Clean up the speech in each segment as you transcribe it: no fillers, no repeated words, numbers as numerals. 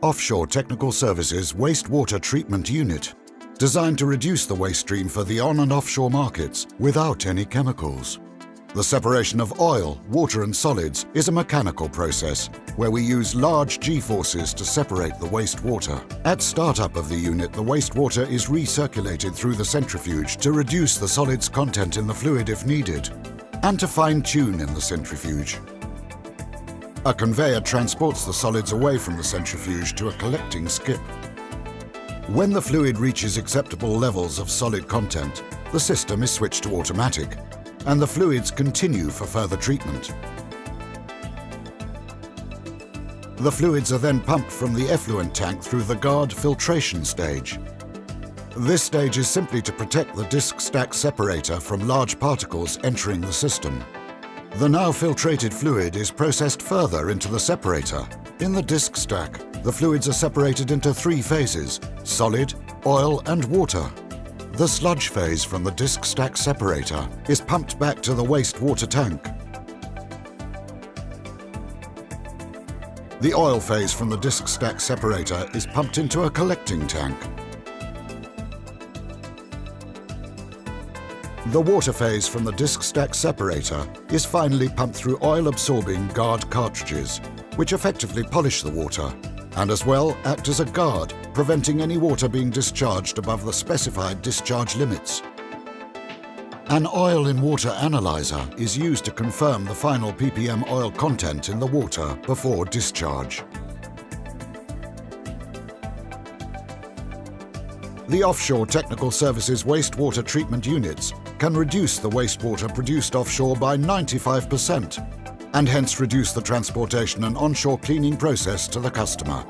Offshore Technical Services Wastewater Treatment Unit, designed to reduce the waste stream for the on- and offshore markets without any chemicals. The separation of oil, water and solids is a mechanical process where we use large G-forces to separate the wastewater. At startup of the unit, the wastewater is recirculated through the centrifuge to reduce the solids content in the fluid if needed, and to fine-tune in the centrifuge. A conveyor transports the solids away from the centrifuge to a collecting skip. When the fluid reaches acceptable levels of solid content, the system is switched to automatic, and the fluids continue for further treatment. The fluids are then pumped from the effluent tank through the Aasgard filtration stage. This stage is simply to protect the disc stack separator from large particles entering the system. The now filtrated fluid is processed further into the separator. In the disc stack, the fluids are separated into 3 phases: solid, oil and water. The sludge phase from the disc stack separator is pumped back to the wastewater tank. The oil phase from the disc stack separator is pumped into a collecting tank. The water phase from the disc stack separator is finally pumped through oil-absorbing Aasgard cartridges, which effectively polish the water and as well act as a guard, preventing any water being discharged above the specified discharge limits. An oil in water analyzer is used to confirm the final ppm oil content in the water before discharge. The Offshore Technical Services wastewater treatment units can reduce the wastewater produced offshore by 95% and hence reduce the transportation and onshore cleaning process to the customer.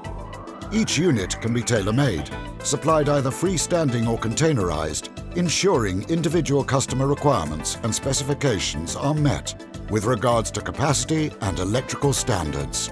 Each unit can be tailor-made, supplied either freestanding or containerized, ensuring individual customer requirements and specifications are met with regards to capacity and electrical standards.